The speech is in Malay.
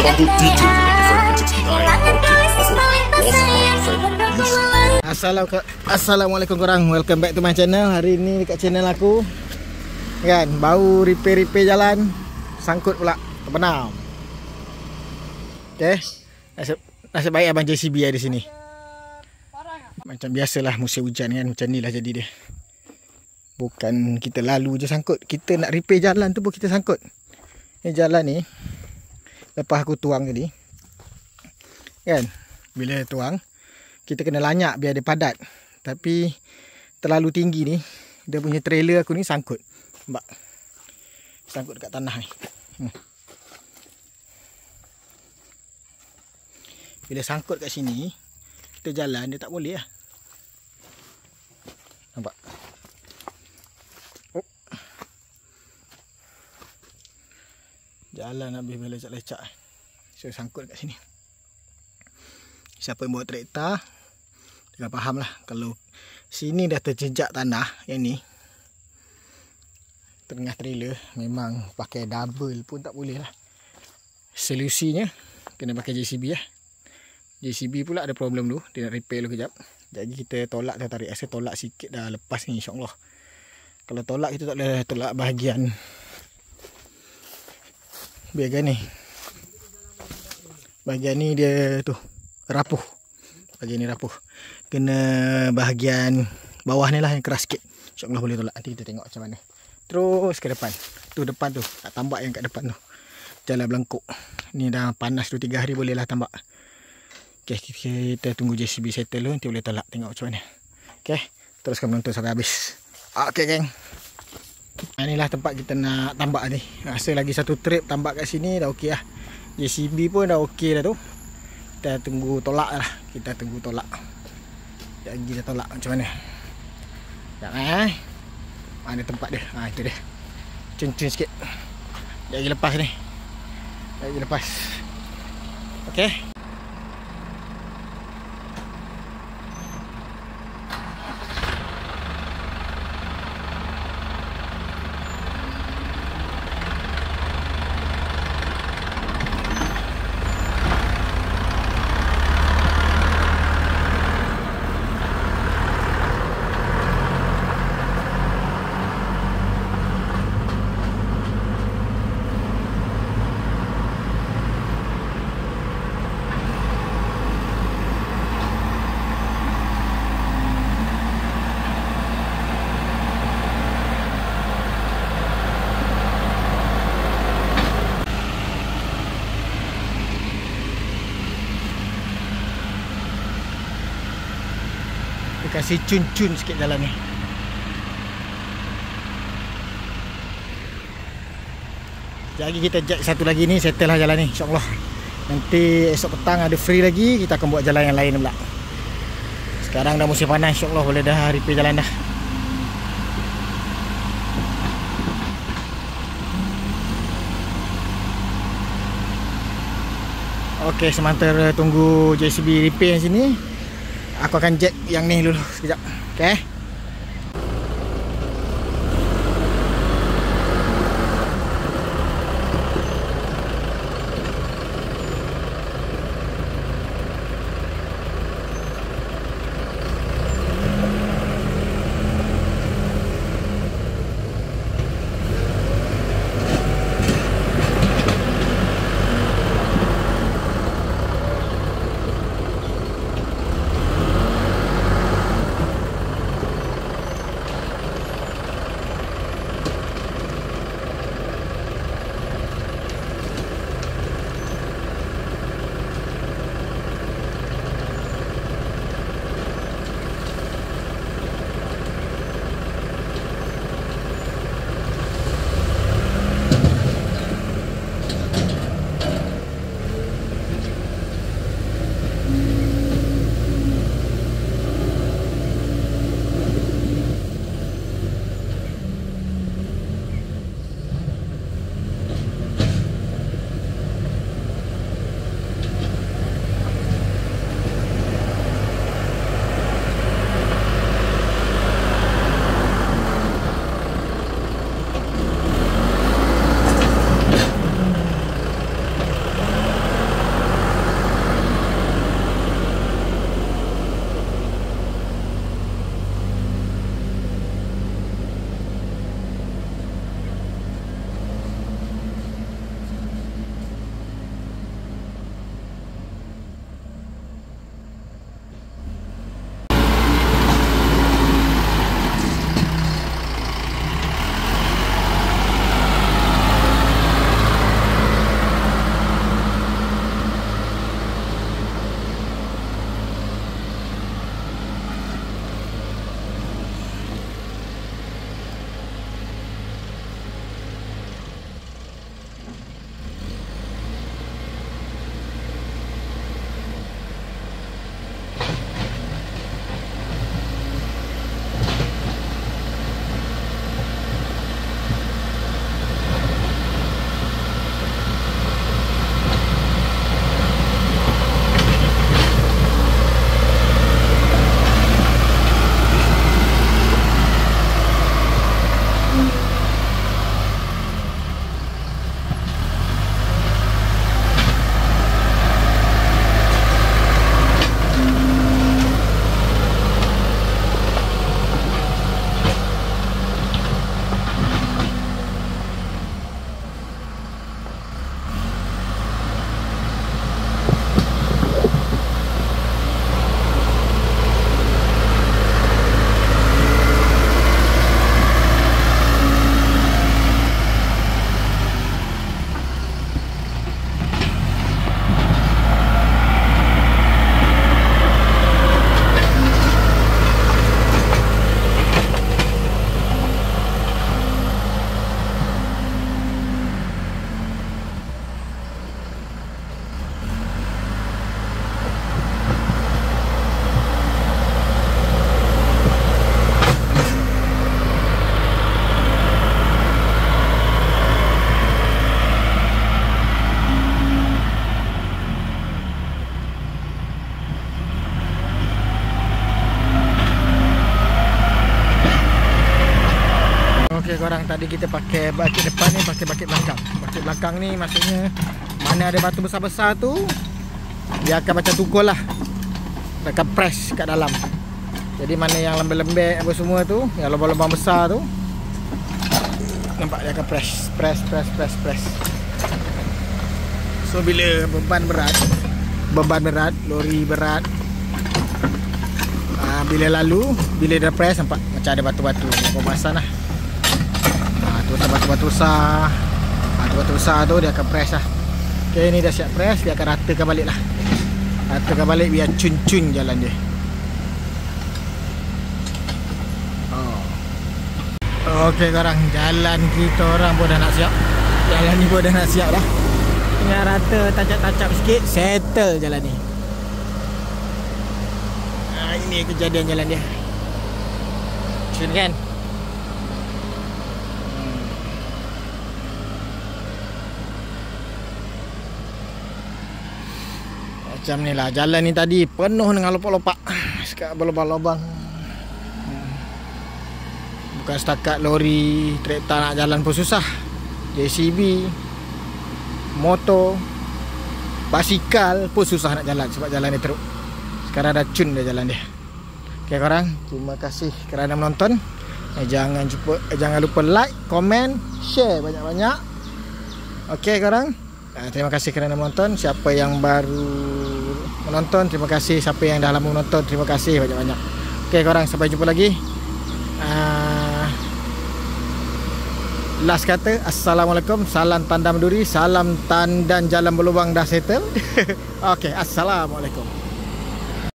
Jungle DJ Friend 69. Assalamualaikum korang. Welcome back to my channel. Hari ni dekat channel aku kan, baru repair jalan, sangkut pula terbenam. Okay, nasib baik abang JCB ada di sini. Macam biasalah musim hujan kan, macam ni lah jadi dia. Bukan kita lalu je sangkut, kita nak repair jalan tu pun kita sangkut. Ni jalan ni lepas aku tuang tadi kan, bila tuang kita kena lanyak biar dia padat. Tapi terlalu tinggi ni, dia punya trailer aku ni sangkut. Nampak? Sangkut dekat tanah ni. Bila sangkut kat sini, kita jalan dia tak boleh lah. Nampak? Oh. Jalan habis lecak-lecak. So sangkut kat sini. Siapa yang bawa trektor dah faham lah. Kalau sini dah terjejak tanah, yang ni tengah trailer, memang pakai double pun tak boleh lah. Solusinya kena pakai JCB lah. JCB pula ada problem tu, dia nak repair dulu kejap. Jadi kita tolak, dia tarik. Saya tolak sikit dah lepas ni, insyaAllah. Kalau tolak kita tak boleh tolak bahagian bahagian ni. Bahagian ni dia tu rapuh. Bahagian ni rapuh. Kena bahagian bawah ni lah yang keras sikit. InsyaAllah boleh tolak. Nanti kita tengok macam mana. Terus ke depan. Tu depan tu. Tak tambak yang kat depan tu. Jalan Belangkok. Ni dah panas 2-3 hari, boleh lah tambak. Okay, kita tunggu JCB settle dulu. Nanti boleh tolak. Tengok macam mana. Okay, teruskan menonton sampai habis. Okay geng. Inilah tempat kita nak tambak ni. Rasa lagi satu trip tambak kat sini dah okey lah. JCB pun dah okey dah tu. Kita tunggu tolak lah. Kita tunggu tolak. Sekejap lagi dah tolak macam mana. Sekejap mana tempat dia. Itu dia. Cun-cun sikit. Sekejap lagi lepas ni. Sekejap lagi lepas. Okay. Kasih cun-cun sikit jalan ni. Sekejap lagi kita jack satu lagi ni, settle lah jalan ni, insyaAllah. Nanti esok petang ada free lagi, kita akan buat jalan yang lain pula. Sekarang dah musim panas, insyaAllah boleh dah repair jalan dah. Ok, sementara tunggu JCB repair sini, aku akan jack yang ni dulu sekejap. Okay. kita pakai bakit depan ni, pakai bakit belakang. Bakit belakang ni maksudnya mana ada batu besar-besar tu, dia akan macam tukul lah, dia akan press kat dalam. Jadi mana yang lembek-lembek apa semua tu, yang lubang-lubang besar tu, nampak dia akan press. So bila beban berat, lori berat, bila dia press, nampak macam ada batu-batu pembahasan lah. Tu batu-batu besar. Batu-batu besar tu dia akan press lah. Okay, ni dah siap press, dia akan ratakan balik lah. Ratakan balik biar cun-cun jalan dia. Okey korang, jalan kita orang pun dah nak siap. Jalan ni pun dah nak siap dah. Tinggal rata, tancap-tancap sikit, settle jalan ni. Ini kejadian jalan dia. Cun kan? Macam ni lah, jalan ni tadi penuh dengan lopak-lopak. Sekarang berlubang-lubang. Bukan setakat lori, kereta nak jalan pun susah. JCB, motor, basikal pun susah nak jalan sebab jalan dia teruk. Sekarang dah cun dah jalan dia. Okay korang, terima kasih kerana menonton. Jangan lupa like, komen, share banyak-banyak. Okay korang, terima kasih kerana menonton. Siapa yang baru menonton, terima kasih. Siapa yang dah lama menonton, terima kasih banyak-banyak. Okay korang, sampai jumpa lagi. Last kata, Assalamualaikum. Salam tanda Maduri, salam tandan jalan berlubang dah settle. Okay, Assalamualaikum.